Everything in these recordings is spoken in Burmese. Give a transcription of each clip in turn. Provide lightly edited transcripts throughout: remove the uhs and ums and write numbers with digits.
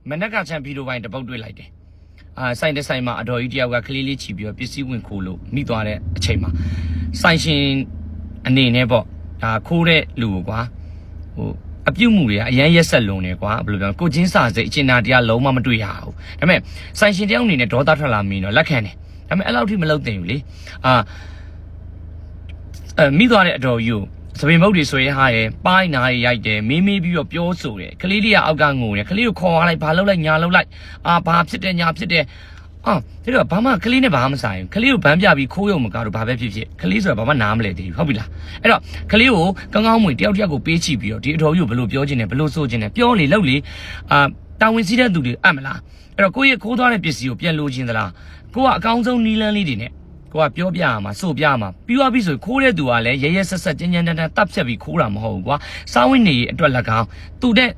မနက်ကချန်ဗီဒီယိုပိုင်းတစ်ပုတ်တွေ့လိုက်တယ်ဆိုင်တဲ့ဆိုင်မှာအတော်ကြီးတယောက်ကကလေးလေးချီပြီးတော့ပစ္စည်းဝင်ခိုးလို့မိသွားတဲ့အချိန်မှာဆိုင်ရှင်အနေနဲ့ပေါ့ဒါခိုးတဲ့လူကိုကွာဟိုအပြုတ်မှုတွေကအရန်ရက်ဆက်လုံးနေကွာဘယ်လိုပြောကိုချင်းစာစိတ်အကျဉ်းသားတရားလုံးဝမတွေ့ရဘူးဒါပေမဲ့ဆိုင်ရှင်တယောက်အနေနဲ့ဒေါသထွက်လာမင်းတော့လက်ခံတယ်ဒါပေမဲ့အဲ့လောက်ထိမလုပ်သင့်ဘူးလေမိသွားတဲ့အတော်ကြီးကိုသပင်မုတ်တွေဆွဲထားတယ်ပိုင်းနာရိုက်တယ်မေးပြီးတော့ပြောဆိုတယ်ကလေးလေးကအောက်ကငိုတယ်ကလေးကိုခေါ်သွားလိုက်ဘာလုပ်လိုက်ညာလုပ်လိုက်ဘာဖြစ်တယ်ညာဖြစ်တယ်ဒါတော့ဘာမှကလေးနဲ့ဘာမှမဆိုင်ဘူးကလေးကိုဗန်းပြပြီးခိုးရုံမကားတော့ဘာပဲဖြစ်ဖြစ်ကလေးဆိုတာဘာမှနားမလဲသေးဘူးဟုတ်ပြီလားအဲ့တော့ကလေးကိုကောင်းကောင်းမွန်တယောက်ကိုပေးချပြီးတော့ဒီအတော်ကြီးကိုဘယ်လိုပြောချင်တယ်ဘယ်လိုဆိုချင်တယ်ပြောလေလုပ်လေတာဝန်စီးတဲ့သူတွေအပ်မလားအဲ့တော့ကိုယ့်ရဲ့ခိုးသွားတဲ့ပစ္စည်းကိုပြန်လိုချင်သလားကိုကအကောင်းဆုံးနီးလန်းလေးတွေနဲ့ကိုကပြောပြရမှာဆိုပြရမှာပြီးသွားပြီဆိုခိုးတဲ့သူကလည်းရဲရဲဆက်ဆက်ကြမ်းကြမ်းတမ်းတမ်းတပ်ဖြတ်ပြီးခိုးတာမဟုတ်ဘူးကွာစားဝိနေအတွက်လက်ကောင်သူတဲ့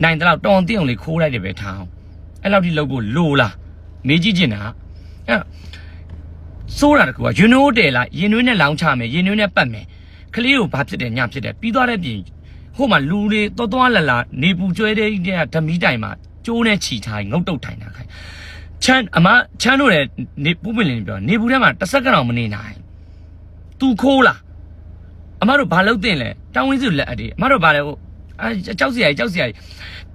နိုင်တဲ့လောက်တောင်းတင်းအောင်လေးခိုးလိုက်တယ်ပဲထားအောင်အဲ့လောက်ထိလုပ်ဖို့လိုလားမေးကြည့်ချင်တာအဲ့စိုးတာတကူကရင်နှိုးတယ်လားရင်နှွေးနဲ့လောင်းချမယ်ရင်နှွေးနဲ့ပတ်မယ်ကလေးကိုဘာဖြစ်တယ်ညဖြစ်တယ်ပြီးသွားတဲ့ပြင်ဟိုမှာလူတွေသွားလာနေပူကျွဲတဲ့ဓမီတိုင်မှာကျိုးနဲ့ချီထားငုတ်တုတ်ထိုင်တာခိုင်ချမ်းတို့လည်းနေပူးပင်လင်းပြောနေဘူးထဲမှာတစ်စက္ကန့်တော့မနေနိုင်သူခိုးလားအမတို့ဘာလုပ်တင်လဲတောင်းဝင်းစုလက်အတေးအမတို့ဘာလဲဟိုကြောက်စရာ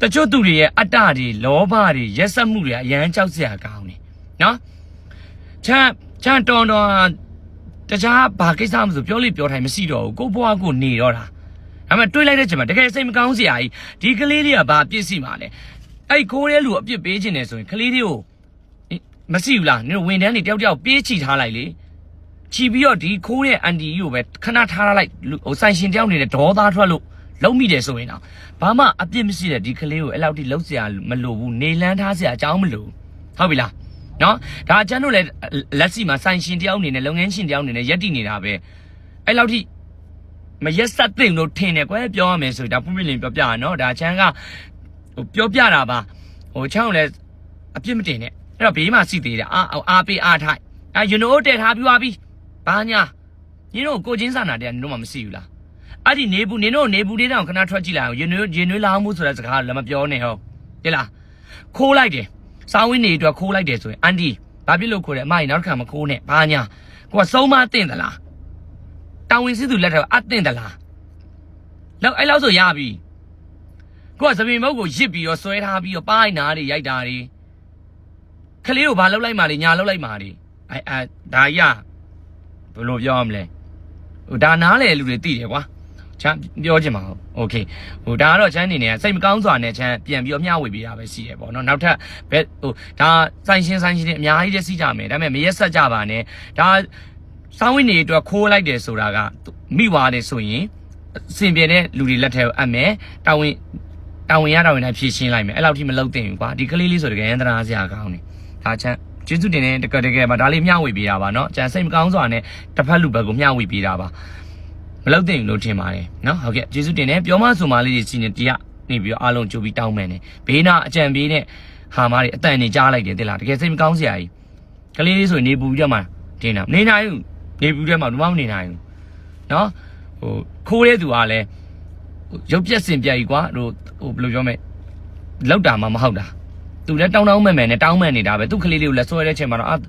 တချို့သူတွေရဲ့အတ္တတွေလောဘတွေရက်စက်မှုတွေအရန်ကြောက်စရာကောင်းတယ်နော်ချမ်းတော်တခြားဘာကိစ္စမှမဆိုပြောလိပြောထိုင်မရှိတော့ဘူးကိုဘွားကိုနေတော့တာဒါပေမဲ့တွေးလိုက်တဲ့ချိန်မှာတကယ်စိတ်မကောင်းစရာကြီးဒီကလေးလေးကဘာပြစ်စီမှာလဲအဲ့ခိုးတဲ့လူအပြစ်ပေးခြင်းတယ်ဆိုရင်ကလေးလေးကိုမရှိဘူးလားနင်ဝန်တန်းတွေတယောက်ပြေးချီထားလိုက်လေချီပြီးတော့ဒီခိုးတဲ့အန်တီကြီးကိုပဲခဏထားလိုက်ဟိုဆိုင်ရှင်တယောက်နေတဲ့ဒေါသထွက်လို့လုံးမိတယ်ဆိုရင်တော့ဘာမှအပြစ်မရှိတဲ့ဒီကလေးကိုအဲ့လောက်ထိလှုပ်เสียမလိုဘူးနေလန်းထားเสียအကြောင်းမလိုဟုတ်ပြီလားနော်ဒါအကျန်းတို့လည်းလက်စီမှာဆိုင်ရှင်တယောက်အနေနဲ့လုပ်ငန်းရှင်တယောက်အနေနဲ့ရက်တည်နေတာပဲအဲ့လောက်ထိမရက်ဆက်သိမ့်လို့ထင်တယ်ကွယ်ပြောရမယ်ဆိုဒါပွင့်ပွင့်လင်းပြောပြရနော်ဒါချမ်းကဟိုပြောပြတာပါဟိုချမ်းကိုလည်းအပြစ်မတင်နဲ့အဲ့တော့ဘေးမှာစီသေးတယ်အားပေးအားထိုက်ယူနိုတဲထားပြီးသွားပြီဘာညာညင်းတို့ကိုချင်းစာနာတဲ့ညင်းတို့မှမရှိဘူးလားအဲ့ဒီနေဘူးနင်တို့နေဘူးလေးတောင်ခဏထွက်ကြည့်လိုက်အောင်ရင်နွေးလောင်းမှုဆိုတဲ့စကားလည်းမပြောနဲ့ဟုတ်တိလားခိုးလိုက်တယ်စားဝင်းနေအတွက်ခိုးလိုက်တယ်ဆိုရင်အန်တီဘာဖြစ်လို့ခိုးတယ်အမကြီးနောက်တစ်ခါမခိုးနဲ့ဘာညာကိုကစုံမအင့်သလားတောင်ဝင်စစ်သူလက်ထက်အပ်င့်သလားလောက်အဲ့လောက်ဆိုရပြီကိုကသပင်မုတ်ကိုရစ်ပြီးတော့ဆွဲထားပြီးတော့ပိုင်းနာတွေရိုက်တာတွေကလေးကိုဘာလှုပ်လိုက်မှလဲညာလှုပ်လိုက်မှလဲဒါရဘယ်လိုပြောရမလဲဟိုဒါနားလေလူတွေသိတယ်ကွာချမ်းပြောချင်ပါဟုတ်โอเคဟိုဒါကတော့ချမ်းအနေနဲ့စိတ်မကောင်းစွာနဲ့ချမ်းပြန်ပြီးတော့မျှဝေပေးတာပဲရှိတယ်ပေါ့နော်နောက်ထပ်ဘယ်ဟိုဒါဆိုင်ရှင်တွေအများကြီးတည်းစီးကြမယ်ဒါပေမဲ့မရက်ဆက်ကြပါနဲ့ဒါစောင်းဝင်းတွေအတွက်ခိုးလိုက်တယ်ဆိုတာကမိသွားတယ်ဆိုရင်စင်ပြတဲ့လူတွေလက်ထဲကိုအပ်မယ်တာဝန်နဲ့ဖြည့်ရှင်းလိုက်မယ်အဲ့လောက်ထိမလုပ်သင့်ဘူးကွာဒီကလေးလေးဆိုတကယ်ရန်တရာစရာကောင်းတယ်ဒါချမ်းကျေးဇူးတင်တယ်တကယ်မှာဒါလေးမျှဝေပေးတာပါနော်ကျန်စိတ်မကောင်းစွာနဲ့တစ်ဖက်လူဘက်ကိုမျှဝေပေးတာပါမလုပ်သင့်ဘူးလို့ထင်ပါတယ်နော်ဟုတ်ကဲ့ကျေးဇူးတင်တယ်ပြောမဆိုမလေးတွေစီနေတရားနေပြီးတော့အားလုံးကြိုးပြီးတောင်းမယ်နဲ့ဘေးနာအကြံပေးနဲ့ဟာမားတွေအတန်နေကြားလိုက်တယ်တိလားတကယ်စိတ်မကောင်းစရာကြီးကလေးလေးဆိုရင်နေပူပြီးတော့မှတင်တာနေနိုင်ဘူးနေပူတဲ့မှာဘာမှမနေနိုင်ဘူးနော်ဟိုခိုးတဲ့သူကလည်းရုပ်ပြက်စင်ပြက်ကြီးကွာဟိုဘယ်လိုပြောမလဲလောက်တာမှမဟုတ်တာသူလည်းတောင်းမဲ့နဲ့တောင်းမဲ့နေတာပဲသူ့ကလေးလေးကိုလည်းဆွဲတဲ့ချိန်မှာတော့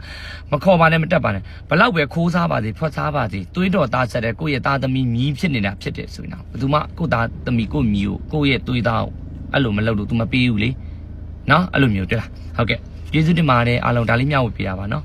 မခေါ်ပါနဲ့မတက်ပါနဲ့ဘလောက်ပဲခိုးစားပါစေဖွက်စားပါစေသွေးတော်သားဆက်တဲ့ကိုယ့်ရဲ့သားသမီးမြီးဖြစ်နေတာဖြစ်တယ်ဆိုရင်တော့ဘယ်သူမှကိုယ့်သားသမီးကိုယ့်မြီးကိုယ့်ရဲ့သွေးသားအဲ့လိုမလုပ်လို့ तू မပေးဘူးလေနော်အဲ့လိုမျိုးတွေ့လားဟုတ်ကဲ့ကျေးဇူးတင်ပါတယ်အားလုံးဒါလေးမျှဝေပေးတာပါနော်